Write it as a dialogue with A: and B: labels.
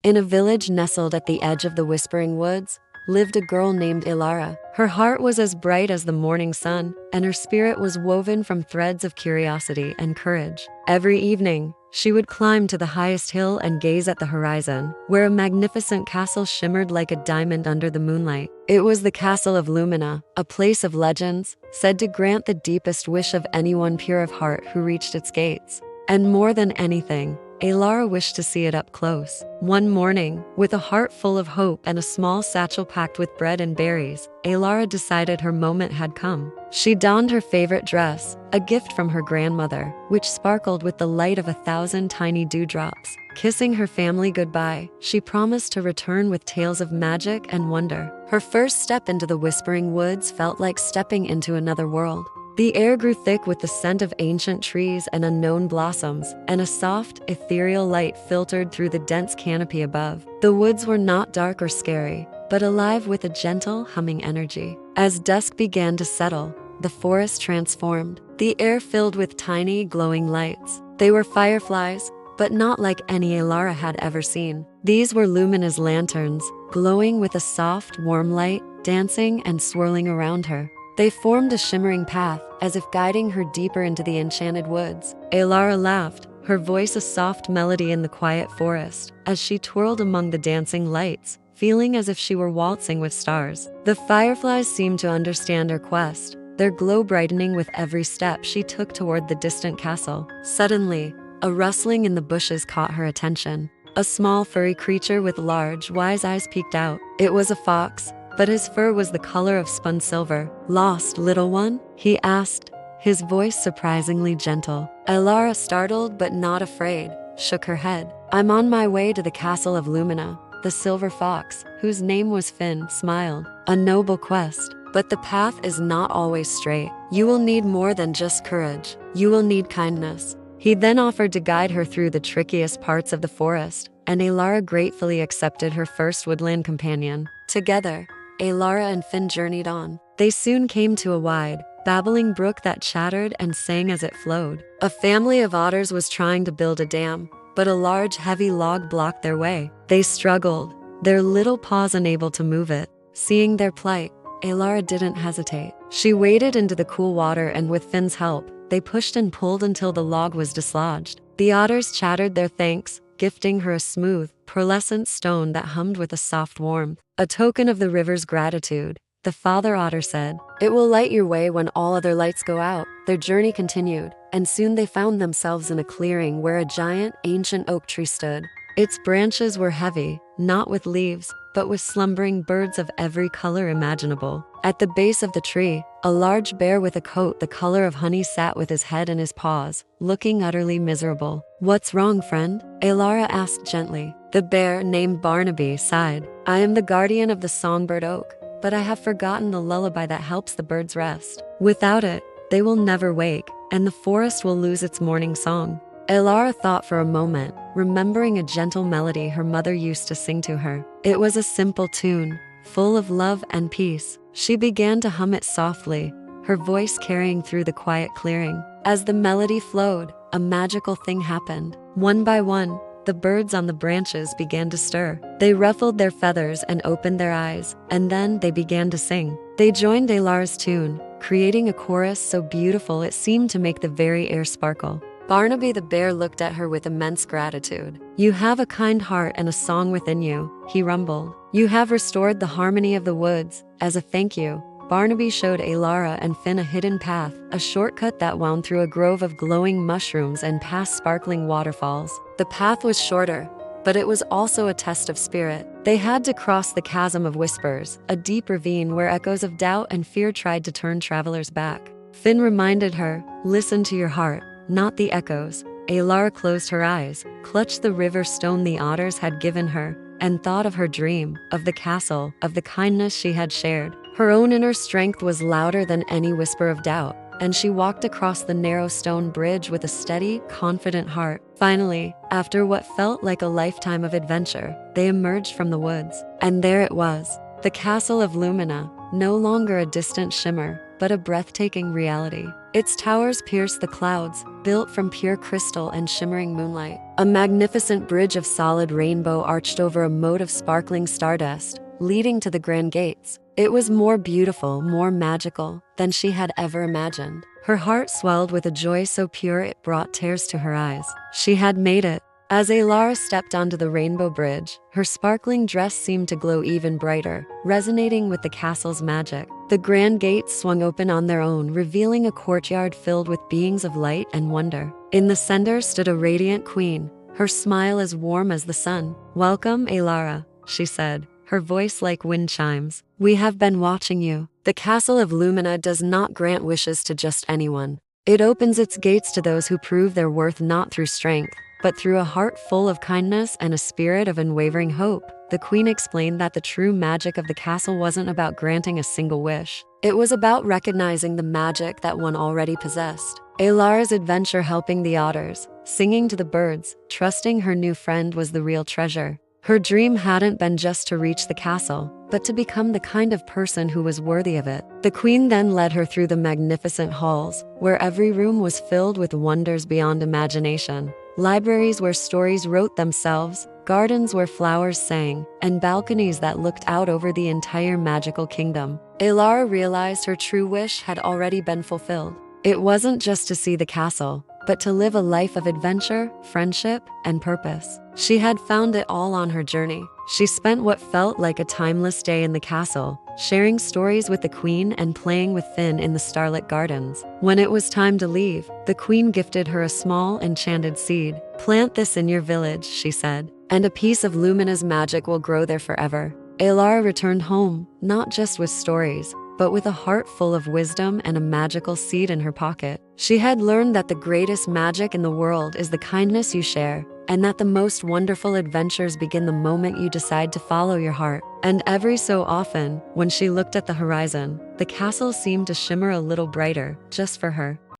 A: In a village nestled at the edge of the Whispering Woods, lived a girl named Elara. Her heart was as bright as the morning sun, and her spirit was woven from threads of curiosity and courage. Every evening, she would climb to the highest hill and gaze at the horizon, where a magnificent castle shimmered like a diamond under the moonlight. It was the Castle of Lumina, a place of legends, said to grant the deepest wish of anyone pure of heart who reached its gates. And more than anything, Elara wished to see it up close. One morning, with a heart full of hope and a small satchel packed with bread and berries, Elara decided her moment had come. She donned her favorite dress, a gift from her grandmother, which sparkled with the light of 1,000 tiny dewdrops. Kissing her family goodbye, she promised to return with tales of magic and wonder. Her first step into the Whispering Woods felt like stepping into another world. The air grew thick with the scent of ancient trees and unknown blossoms, and a soft, ethereal light filtered through the dense canopy above. The woods were not dark or scary, but alive with a gentle, humming energy. As dusk began to settle, the forest transformed, the air filled with tiny, glowing lights. They were fireflies, but not like any Elara had ever seen. These were Lumina's lanterns, glowing with a soft, warm light, dancing and swirling around her. They formed a shimmering path, as if guiding her deeper into the enchanted woods. Elara laughed, her voice a soft melody in the quiet forest, as she twirled among the dancing lights, feeling as if she were waltzing with stars. The fireflies seemed to understand her quest, their glow brightening with every step she took toward the distant castle. Suddenly, a rustling in the bushes caught her attention. A small furry creature with large, wise eyes peeked out. It was a fox, but his fur was the color of spun silver. "Lost, little one?" he asked, his voice surprisingly gentle. Elara, startled but not afraid, shook her head. "I'm on my way to the Castle of Lumina." The silver fox, whose name was Finn, smiled. "A noble quest, but the path is not always straight. You will need more than just courage. You will need kindness." He then offered to guide her through the trickiest parts of the forest, and Elara gratefully accepted her first woodland companion. Together, Elara and Finn journeyed on. They soon came to a wide, babbling brook that chattered and sang as it flowed. A family of otters was trying to build a dam, but a large, heavy log blocked their way. They struggled, their little paws unable to move it. Seeing their plight, Elara didn't hesitate. She waded into the cool water, and with Finn's help, they pushed and pulled until the log was dislodged. The otters chattered their thanks, gifting her a smooth, pearlescent stone that hummed with a soft warmth. A token of the river's gratitude, the father otter said. "It will light your way when all other lights go out." Their journey continued, and soon they found themselves in a clearing where a giant, ancient oak tree stood. Its branches were heavy, not with leaves, but with slumbering birds of every color imaginable. At the base of the tree, a large bear with a coat the color of honey sat with his head in his paws, looking utterly miserable. "What's wrong, friend?" Elara asked gently. The bear, named Barnaby, sighed. "I am the guardian of the songbird oak, but I have forgotten the lullaby that helps the birds rest. Without it, they will never wake, and the forest will lose its morning song." Elara thought for a moment, remembering a gentle melody her mother used to sing to her. It was a simple tune, full of love and peace. She began to hum it softly, her voice carrying through the quiet clearing. As the melody flowed, a magical thing happened. One by one, the birds on the branches began to stir. They ruffled their feathers and opened their eyes, and then they began to sing. They joined Elara's tune, creating a chorus so beautiful it seemed to make the very air sparkle. Barnaby the bear looked at her with immense gratitude. "You have a kind heart and a song within you," he rumbled. "You have restored the harmony of the woods. As a thank you." Barnaby showed Elara and Finn a hidden path, a shortcut that wound through a grove of glowing mushrooms and past sparkling waterfalls. The path was shorter, but it was also a test of spirit. They had to cross the chasm of whispers, a deep ravine where echoes of doubt and fear tried to turn travelers back. Finn reminded her, "Listen to your heart, not the echoes." Elara closed her eyes, clutched the river stone the otters had given her, and thought of her dream, of the castle, of the kindness she had shared. Her own inner strength was louder than any whisper of doubt, and she walked across the narrow stone bridge with a steady, confident heart. Finally, after what felt like a lifetime of adventure, they emerged from the woods. And there it was, the Castle of Lumina, no longer a distant shimmer, but a breathtaking reality. Its towers pierced the clouds, built from pure crystal and shimmering moonlight. A magnificent bridge of solid rainbow arched over a moat of sparkling stardust, leading to the grand gates. It was more beautiful, more magical than she had ever imagined. Her heart swelled with a joy so pure it brought tears to her eyes. She had made it. As Elara stepped onto the rainbow bridge, her sparkling dress seemed to glow even brighter, resonating with the castle's magic. The grand gates swung open on their own, revealing a courtyard filled with beings of light and wonder. In the center stood a radiant queen, her smile as warm as the sun. "Welcome, Elara," she said, her voice like wind chimes. "We have been watching you." The Castle of Lumina does not grant wishes to just anyone. It opens its gates to those who prove their worth not through strength, but through a heart full of kindness and a spirit of unwavering hope. The queen explained that the true magic of the castle wasn't about granting a single wish. It was about recognizing the magic that one already possessed. Elara's adventure helping the otters, singing to the birds, trusting her new friend was the real treasure. Her dream hadn't been just to reach the castle, but to become the kind of person who was worthy of it. The queen then led her through the magnificent halls, where every room was filled with wonders beyond imagination. Libraries where stories wrote themselves, gardens where flowers sang, and balconies that looked out over the entire magical kingdom. Elara realized her true wish had already been fulfilled. It wasn't just to see the castle, but to live a life of adventure, friendship, and purpose. She had found it all on her journey. She spent what felt like a timeless day in the castle, sharing stories with the queen and playing with Finn in the starlit gardens. When it was time to leave, the queen gifted her a small, enchanted seed. "Plant this in your village," she said, "and a piece of Lumina's magic will grow there forever." Elara returned home, not just with stories, but with a heart full of wisdom and a magical seed in her pocket. She had learned that the greatest magic in the world is the kindness you share, and that the most wonderful adventures begin the moment you decide to follow your heart. And every so often, when she looked at the horizon, the castle seemed to shimmer a little brighter, just for her.